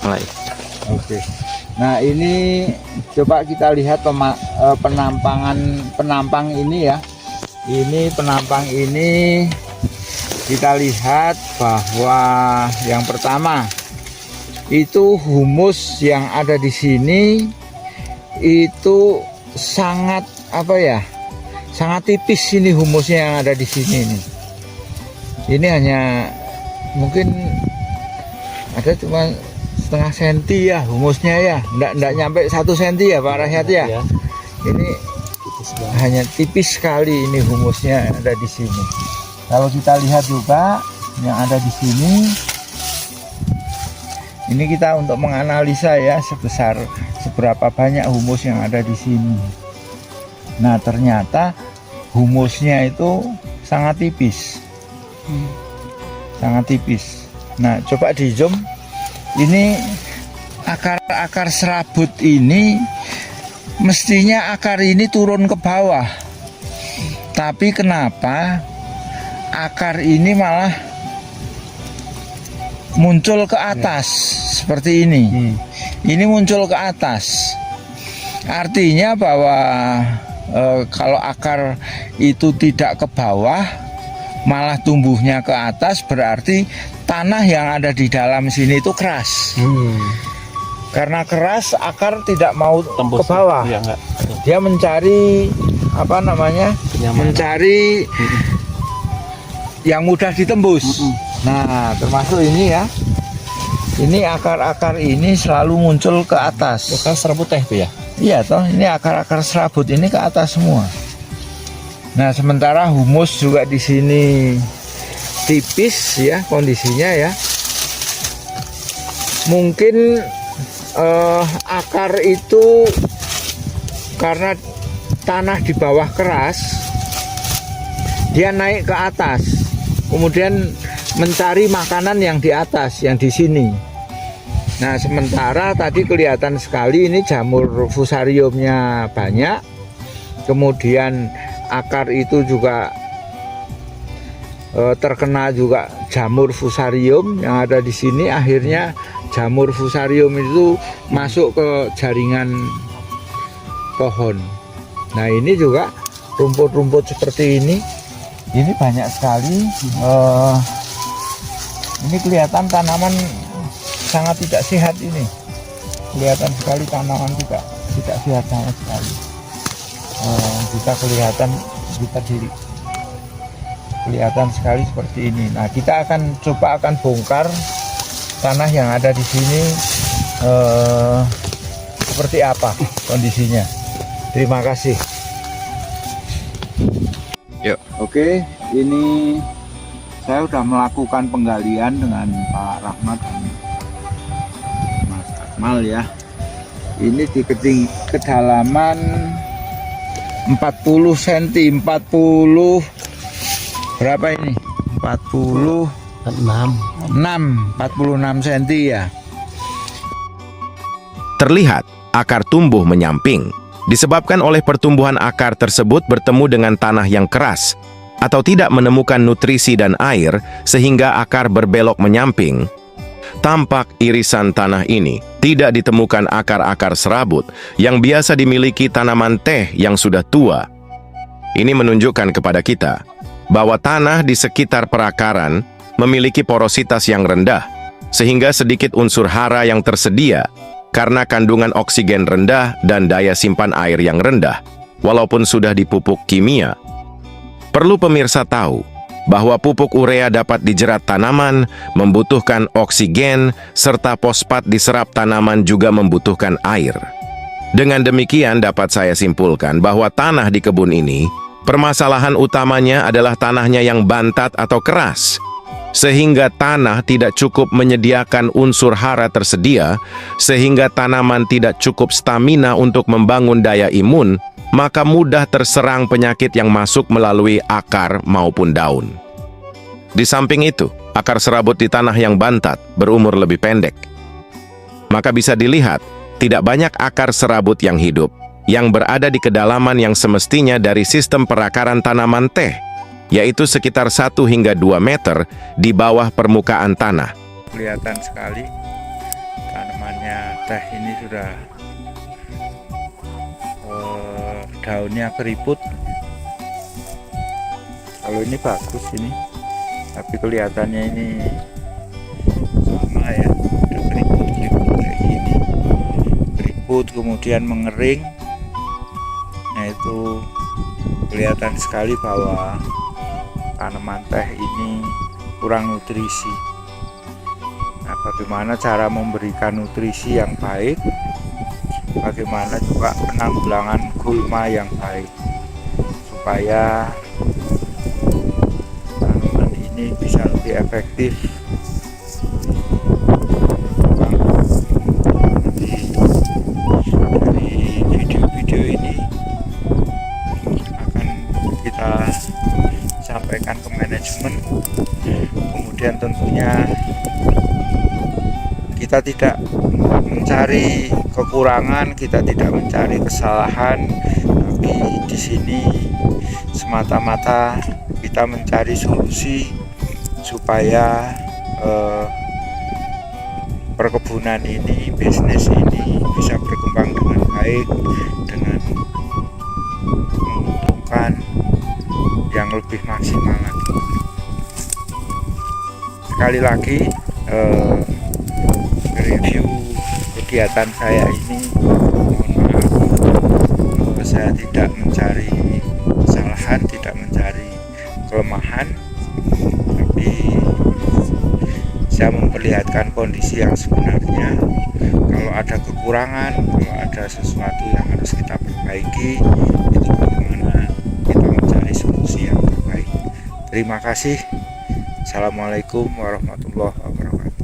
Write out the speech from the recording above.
mulai. Oke. Nah ini coba kita lihat penampang ini ya. Ini penampang ini kita lihat bahwa yang pertama itu humus yang ada di sini itu sangat sangat tipis ini humusnya yang ada di sini nih. Ini hanya mungkin ada cuma setengah senti ya humusnya ya, enggak nyampe 1 senti ya Pak Rahyat ya. Ini hanya tipis sekali ini humusnya yang ada di sini. Kalau kita lihat juga yang ada di sini, ini kita untuk menganalisa ya seberapa banyak humus yang ada di sini. Nah ternyata humusnya itu sangat tipis, sangat tipis. Nah coba di zoom, ini akar serabut ini mestinya akar ini turun ke bawah, tapi kenapa akar ini malah muncul ke atas seperti ini? Ini muncul ke atas, artinya bahwa kalau akar itu tidak ke bawah malah tumbuhnya ke atas, berarti tanah yang ada di dalam sini itu keras. Karena keras, akar tidak mau tembus ke bawah. Ya, dia mencari mencari yang mudah ditembus. Nah termasuk ini ya, ini akar-akar ini selalu muncul ke atas. Akar serabut teh itu ya? Iya toh, ini akar-akar serabut ini ke atas semua. Nah sementara humus juga di sini tipis ya kondisinya ya. Mungkin akar itu karena tanah di bawah keras, dia naik ke atas, kemudian mencari makanan yang di atas, yang di sini. Nah sementara tadi kelihatan sekali ini jamur fusariumnya banyak, kemudian akar itu juga terkena juga jamur fusarium yang ada di sini. Akhirnya jamur fusarium itu masuk ke jaringan pohon. Nah ini juga rumput-rumput seperti ini banyak sekali. Ini kelihatan tanaman sangat tidak sehat ini. Kelihatan sekali tanaman juga tidak sehat sama sekali. Kelihatan sekali seperti ini. Nah kita akan bongkar tanah yang ada di sini seperti apa kondisinya. Terima kasih. Yuk. Oke, ini saya sudah melakukan penggalian dengan Pak Rahmat dan Mas Akmal ya. Ini di kedalaman 40 cm, 40 berapa ini? 46 cm ya. Terlihat akar tumbuh menyamping disebabkan oleh pertumbuhan akar tersebut bertemu dengan tanah yang keras atau tidak menemukan nutrisi dan air sehingga akar berbelok menyamping. Tampak irisan tanah ini tidak ditemukan akar-akar serabut yang biasa dimiliki tanaman teh yang sudah tua. Ini menunjukkan kepada kita bahwa tanah di sekitar perakaran memiliki porositas yang rendah, sehingga sedikit unsur hara yang tersedia karena kandungan oksigen rendah dan daya simpan air yang rendah, walaupun sudah dipupuk kimia. Perlu pemirsa tahu bahwa pupuk urea dapat dijerat tanaman, membutuhkan oksigen, serta fosfat diserap tanaman juga membutuhkan air. Dengan demikian dapat saya simpulkan bahwa tanah di kebun ini, permasalahan utamanya adalah tanahnya yang bantat atau keras, sehingga tanah tidak cukup menyediakan unsur hara tersedia, sehingga tanaman tidak cukup stamina untuk membangun daya imun, maka mudah terserang penyakit yang masuk melalui akar maupun daun. Di samping itu, akar serabut di tanah yang bantat berumur lebih pendek. Maka bisa dilihat, tidak banyak akar serabut yang hidup, yang berada di kedalaman yang semestinya dari sistem perakaran tanaman teh, yaitu sekitar 1 hingga 2 meter di bawah permukaan tanah. Kelihatan sekali tanaman teh ini sudah daunnya keriput. Kalau ini bagus ini, tapi kelihatannya ini sama ya, udah keriput kayak gini, keriput kemudian mengering. Nah itu kelihatan sekali bahwa tanaman teh ini kurang nutrisi. Nah, bagaimana cara memberikan nutrisi yang baik, bagaimana juga penanggulangan gulma yang baik supaya tanaman ini bisa lebih efektif. Dari video-video ini akan kita sampaikan ke manajemen, kemudian tentunya kita tidak mencari kekurangan, kita tidak mencari kesalahan, tapi di sini semata-mata kita mencari solusi supaya perkebunan ini, bisnis ini bisa berkembang dengan baik, dengan menguntungkan yang lebih maksimal lagi. Sekali lagi review kegiatan saya ini, mohon maaf, saya tidak mencari kesalahan, tidak mencari kelemahan, tapi saya memperlihatkan kondisi yang sebenarnya. Kalau ada kekurangan, kalau ada sesuatu yang harus kita perbaiki, itu bagaimana kita mencari solusi yang terbaik. Terima kasih. Assalamualaikum warahmatullahi wabarakatuh.